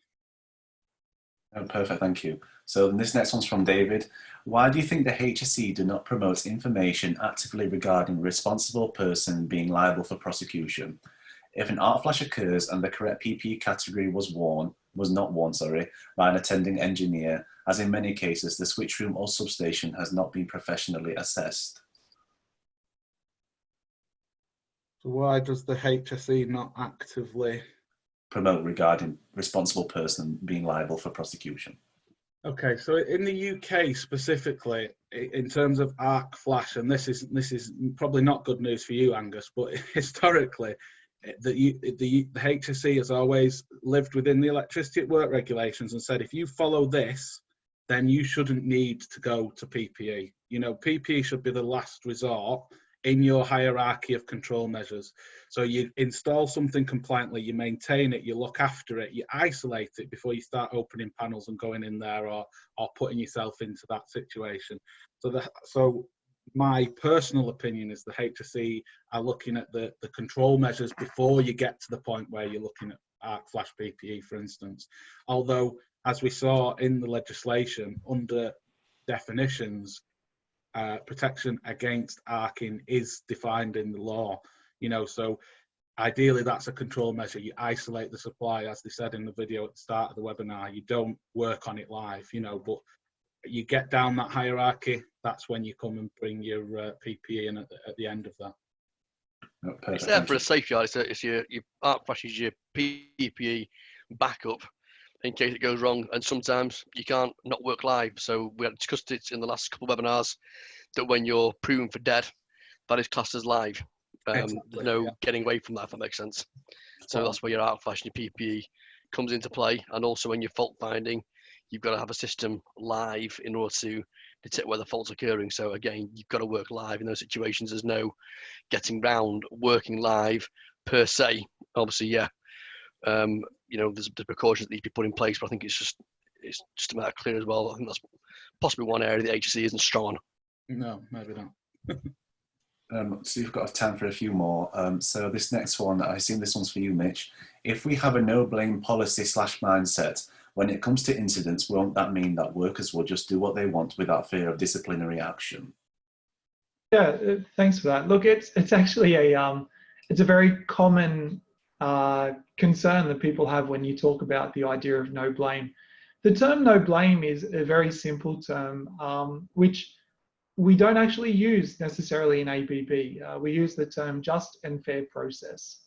Oh, perfect, thank you. So this next one's from David. Why do you think the HSE do not promote information actively regarding responsible person being liable for prosecution? If an arc flash occurs and the correct PPE category was not worn, by an attending engineer, as in many cases, the switch room or substation has not been professionally assessed. So why does the HSE not actively promote regarding responsible person being liable for prosecution? Okay, so in the UK specifically, in terms of arc flash, and this is probably not good news for you, Angus, but historically, the HSE has always lived within the electricity at work regulations and said, if you follow this, then you shouldn't need to go to PPE. You know, PPE should be the last resort in your hierarchy of control measures. So you install something compliantly, you maintain it, you look after it, you isolate it before you start opening panels and going in there or putting yourself into that situation. So my personal opinion is the HSE are looking at the control measures before you get to the point where you're looking at arc flash PPE, for instance. Although, as we saw in the legislation, under definitions, protection against arcing is defined in the law, you know, so ideally that's a control measure. You isolate the supply, as they said in the video at the start of the webinar. You don't work on it live, you know, but you get down that hierarchy that's when you come and bring your PPE in at the end of that. No, perfect, It's there thank for you. a safeguard. It's your arc flash is your PPE backup in case it goes wrong. And sometimes you can't not work live. So we had discussed it in the last couple of webinars that when you're proven for dead, that is classed as live. Exactly, There's no yeah. getting away from that, if that makes sense. So Spot that's where your arc flash and your PPE comes into play. And also when you're fault finding, you've got to have a system live in order to detect where the fault's occurring. So again, you've got to work live in those situations. There's no getting round working live per se. Obviously, yeah, you know, there's the precautions that need to be put in place, but I think it's just a matter of clear as well. I think that's possibly one area the HSE isn't strong on. No, maybe not. So you've got time for a few more. So this next one, I assume this one's for you, Mitch. If we have a no blame policy / mindset, when it comes to incidents, won't that mean that workers will just do what they want without fear of disciplinary action? Yeah, thanks for that. Look, it's actually it's a very common concern that people have when you talk about the idea of no blame. The term no blame is a very simple term, which we don't actually use necessarily in ABB. We use the term just and fair process.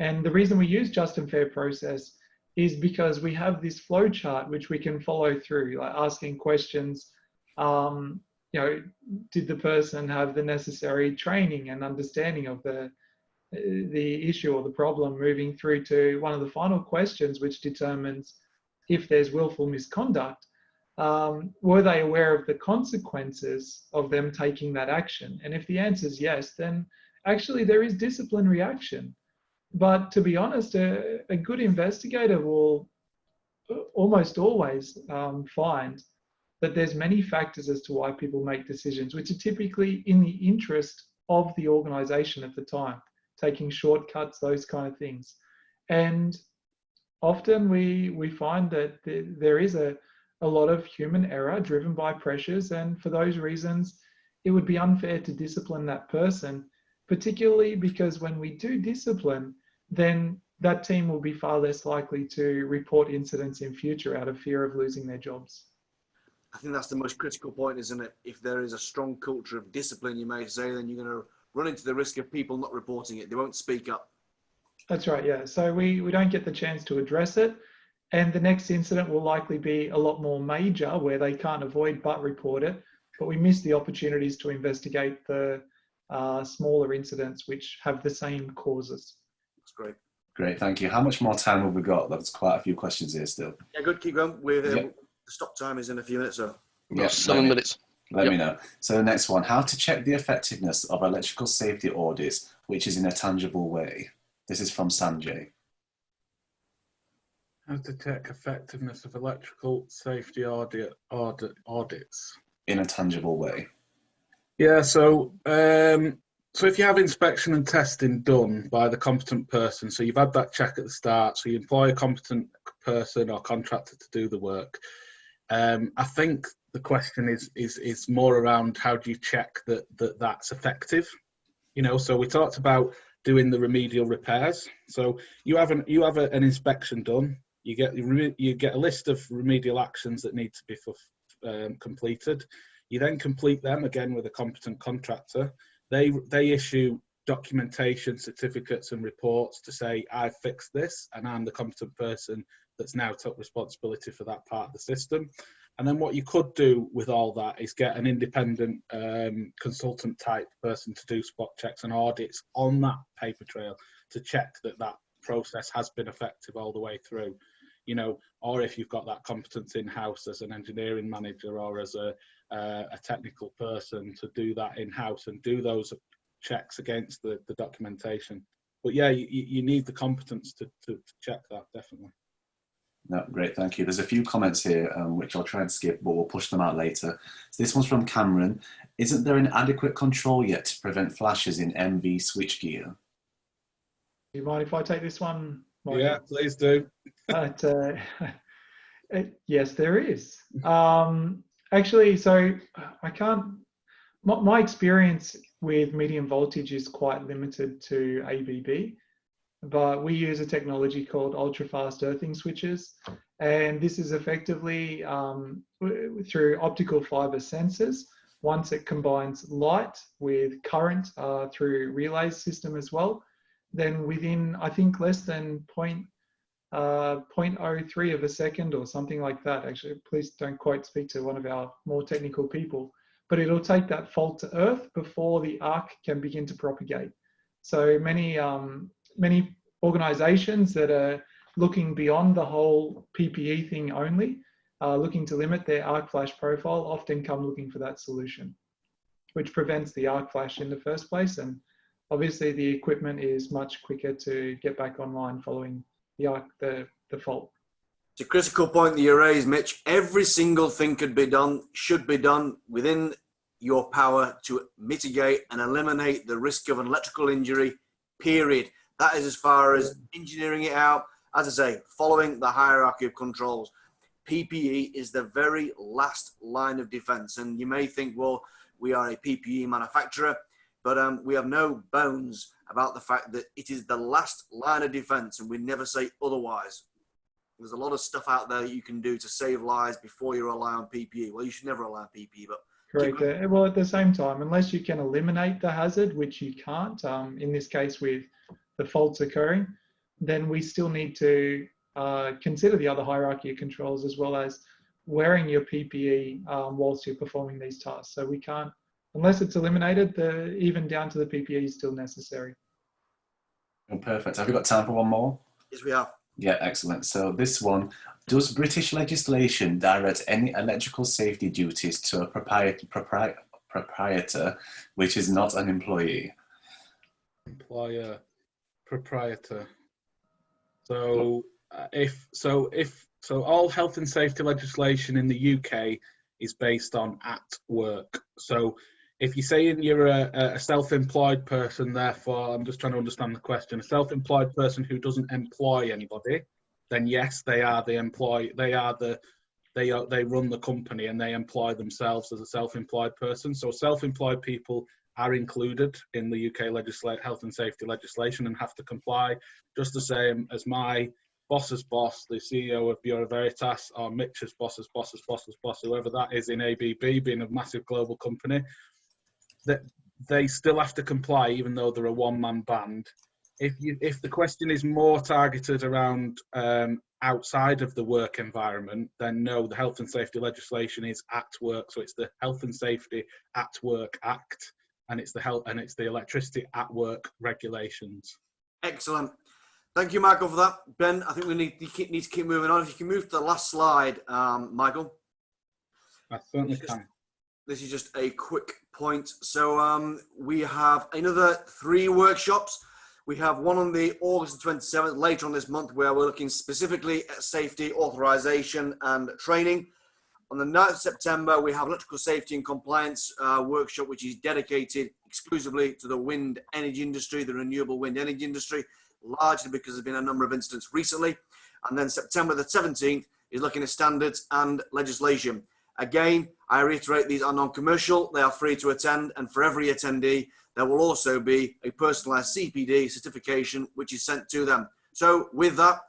And the reason we use just and fair process is because we have this flow chart which we can follow through, like asking questions, you know, did the person have the necessary training and understanding of the issue or the problem, moving through to one of the final questions which determines if there's willful misconduct. Were they aware of the consequences of them taking that action? And if the answer is yes, then actually there is disciplinary action. But to be honest, a good investigator will almost always find that there's many factors as to why people make decisions, which are typically in the interest of the organization at the time, taking shortcuts, those kind of things. And often we find that there is a lot of human error driven by pressures, and for those reasons, it would be unfair to discipline that person, particularly because when we do discipline, then that team will be far less likely to report incidents in future out of fear of losing their jobs. I think that's the most critical point, isn't it? If there is a strong culture of discipline, you may say, then you're going to run into the risk of people not reporting it. They won't speak up. That's right, yeah. So we don't get the chance to address it. And the next incident will likely be a lot more major, where they can't avoid but report it. But we miss the opportunities to investigate the smaller incidents which have the same causes. That's great. Great, thank you. How much more time have we got? That's quite a few questions here still. Yeah, good. Keep going. We're Yep. The stop time is in a few minutes, so. Yeah, 7 minutes. Let me know. So the next one, how to check the effectiveness of electrical safety audits, which is in a tangible way. This is from Sanjay. How to check effectiveness of electrical safety audits. In a tangible way. Yeah, so if you have inspection and testing done by the competent person, so you've had that check at the start, so you employ a competent person or contractor to do the work. I think the question is more around how do you check that's effective? You know, so we talked about doing the remedial repairs. So you have an inspection done. You get a list of remedial actions that need to be completed. You then complete them again with a competent contractor. They issue documentation, certificates and reports to say, I've fixed this and I'm the competent person that's now took responsibility for that part of the system. And then what you could do with all that is get an independent consultant type person to do spot checks and audits on that paper trail to check that process has been effective all the way through. You know, or if you've got that competence in-house as an engineering manager or as a technical person to do that in-house and do those checks against the documentation. But yeah, you need the competence to check that, definitely. No, great, thank you. There's a few comments here which I'll try and skip, but we'll push them out later. So this one's from Cameron. Isn't there an adequate control yet to prevent flashes in MV switchgear? Do you mind if I take this one, Michael? Yeah, please do. But, yes, there is. Actually, so I can't, my experience with medium voltage is quite limited to ABB, but we use a technology called ultra-fast earthing switches. And this is effectively through optical fiber sensors once it combines light with current through relays system as well, then within, I think, less than 0.03 of a second or something like that. Actually, please don't quite speak to one of our more technical people, but it'll take that fault to earth before the arc can begin to propagate. So many organizations that are looking beyond the whole PPE thing only, looking to limit their arc flash profile, often come looking for that solution, which prevents the arc flash in the first place. And obviously the equipment is much quicker to get back online following the fault. It's a critical point that you raised, Mitch. Every single thing should be done within your power to mitigate and eliminate the risk of an electrical injury, period. That is as far as engineering it out. As I say, following the hierarchy of controls. PPE is the very last line of defense. And you may think, well, we are a PPE manufacturer, but we have no bones about the fact that it is the last line of defense, and we never say otherwise. There's a lot of stuff out there that you can do to save lives before you rely on PPE. Well, you should never rely on PPE, but... Correct. Well, at the same time, unless you can eliminate the hazard, which you can't, in this case with the faults occurring, then we still need to consider the other hierarchy of controls, as well as wearing your PPE whilst you're performing these tasks. So we can't, unless it's eliminated, even down to the PPE is still necessary. Oh, perfect. Have we got time for one more? Yes, we have. Yeah, excellent. So this one, does British legislation direct any electrical safety duties to a proprietor which is not an employee? Proprietor. So all health and safety legislation in the UK is based on at work. So if you're saying you're a self-employed person, therefore, I'm just trying to understand the question, a self-employed person who doesn't employ anybody, then yes, they run the company and they employ themselves as a self-employed person. So self-employed people are included in the UK health and safety legislation and have to comply, just the same as my boss's boss, the CEO of Bureau Veritas, or Mitch's boss's boss's boss's boss, whoever that is in ABB, being a massive global company, that they still have to comply even though they're a one-man band. If the question is more targeted around outside of the work environment, then no, the health and safety legislation is at work. So it's the Health and Safety at Work Act, and it's the Electricity at Work regulations. Excellent. Thank you, Michael, for that. Ben, I think we need to keep moving on. If you can move to the last slide, Michael. I certainly can. This is just a quick point. So we have another 3 workshops. We have one on the August 27th, later on this month, where we're looking specifically at safety, authorization, and training. On the 9th of September, we have electrical safety and compliance workshop, which is dedicated exclusively to the wind energy industry, the renewable wind energy industry, largely because there's been a number of incidents recently. And then September the 17th is looking at standards and legislation. Again, I reiterate, these are non-commercial, they are free to attend, and for every attendee, there will also be a personalized CPD certification, which is sent to them. So with that,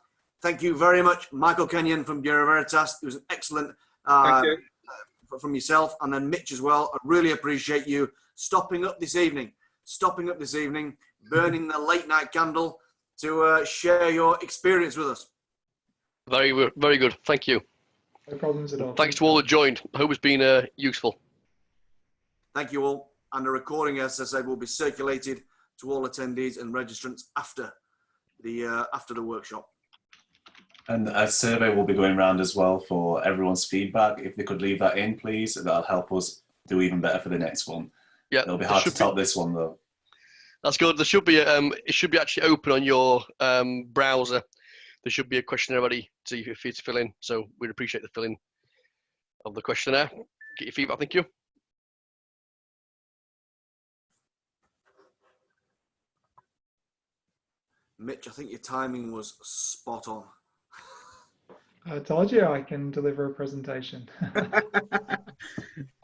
thank you very much, Michael Kenyon from Bureau Veritas. It was an excellent from yourself, and then Mitch as well. I really appreciate you stopping up this evening, burning the late night candle to share your experience with us. Very good. Thank you. No problems at all. Thanks to all that joined. I hope it's been useful. Thank you all. And a recording, as I said, will be circulated to all attendees and registrants after the workshop. And a survey will be going around as well for everyone's feedback. If they could leave that in, please, that'll help us do even better for the next one. Yeah, it'll be hard to top this one though. That's good. There should be it should be actually open on your browser. There should be a questionnaire ready for you to fill in. So we'd appreciate the filling of the questionnaire. Get your feedback. Thank you. Mitch, I think your timing was spot on. I told you I can deliver a presentation.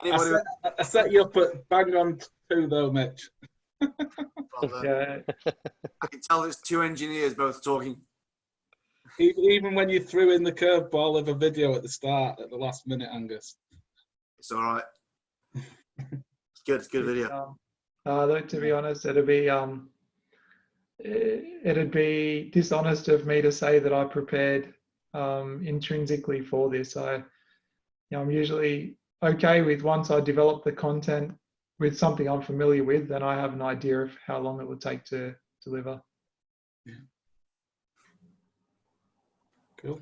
I set you up at bang on 2 though, Mitch. Yeah. I can tell there's 2 engineers both talking. Even when you threw in the curveball of a video at the start, at the last minute, Angus. It's all right. good. It's a good video. Look, to be honest, it'd be dishonest of me to say that I prepared intrinsically for this. I'm usually okay with, once I develop the content with something I'm familiar with, then I have an idea of how long it would take to deliver. Yeah. Cool.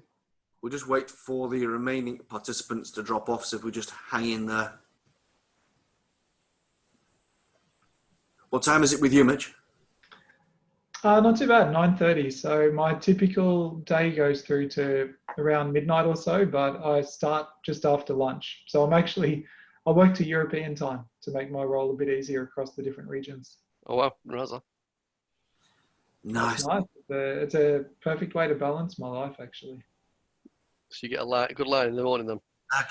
We'll just wait for the remaining participants to drop off, so if we just hang in there. What time is it with you, Mitch? Not too bad, 9:30. So my typical day goes through to around midnight or so, but I start just after lunch. So I work to European time to make my role a bit easier across the different regions. Oh wow, Raza. Nice. Nice. It's a perfect way to balance my life, actually. So you get a good line in the morning then.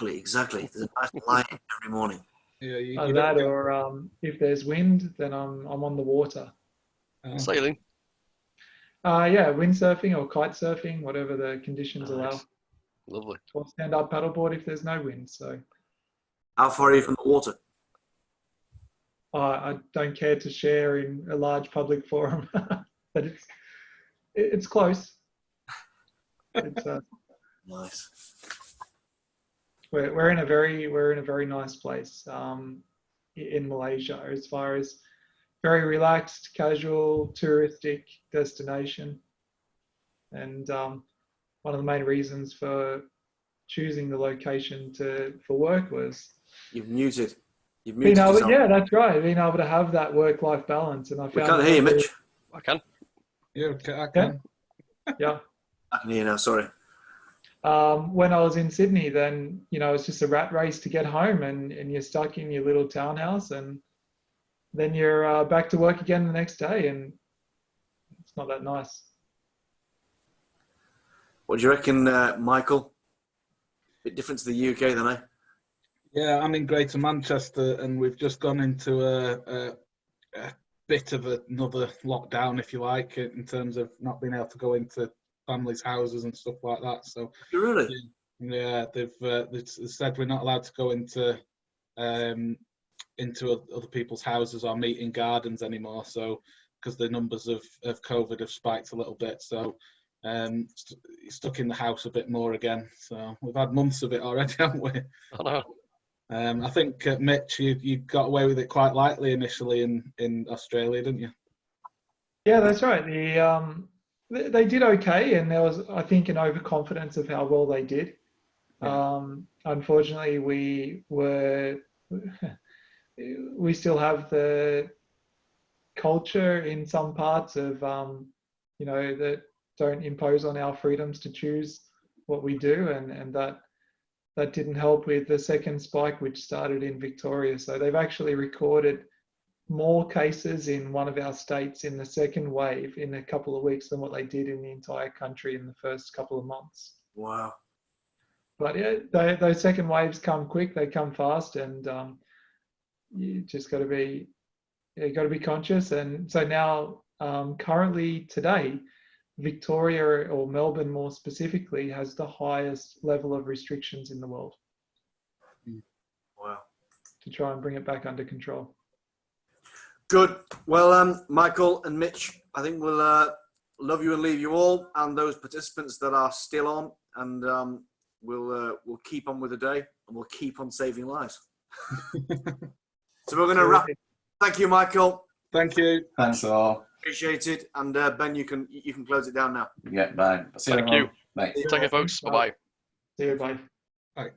Exactly. There's a nice line every morning. Yeah, or if there's wind, then I'm on the water. Sailing. Yeah, windsurfing or kite surfing, whatever the conditions allow. Lovely. Or stand-up paddleboard if there's no wind. So. How far are you from the water? I don't care to share in a large public forum, but it's close. It's Nice. we're in a very nice place in Malaysia, as far as very relaxed, casual, touristic destination. And one of the main reasons for choosing the location for work was You've muted yourself. yeah, that's right. Being able to have that work-life balance, and I found. We can't hear you, Mitch. I can. Yeah, I can. Yeah. I can hear you now. Sorry. When I was in Sydney, then it's just a rat race to get home, and you're stuck in your little townhouse, and then you're back to work again the next day, and it's not that nice. What do you reckon, Michael? Bit different to the UK than I. Yeah, I'm in Greater Manchester, and we've just gone into a bit of another lockdown, if you like, in terms of not being able to go into families' houses and stuff like that. So, Really? Yeah, they've said we're not allowed to go into other people's houses or meet in gardens anymore. So, because the numbers of COVID have spiked a little bit, so stuck in the house a bit more again. So we've had months of it already, haven't we? I know. I think, Mitch, you got away with it quite lightly initially in Australia, didn't you? Yeah, that's right. They did okay, and there was, I think, an overconfidence of how well they did. Yeah. Unfortunately, we still have the culture in some parts of, that don't impose on our freedoms to choose what we do, and that didn't help with the second spike, which started in Victoria. So they've actually recorded more cases in one of our states in the second wave in a couple of weeks than what they did in the entire country in the first couple of months. Wow. But yeah, those second waves come quick, they come fast, and you just got to be conscious. And so now, currently today, Victoria, or Melbourne more specifically, has the highest level of restrictions in the world. Wow. To try and bring it back under control. Good. Well, Michael and Mitch, I think we'll love you and leave you all, and those participants that are still on, and we'll keep on with the day, and we'll keep on saving lives. So we're going to wrap. Thank you, Michael. Thank you. Thanks all. Appreciate it. And Ben, you can close it down now. Yeah, bye. See you Thank you. Bye. Take care, folks. Bye-bye. See you, bye. Bye.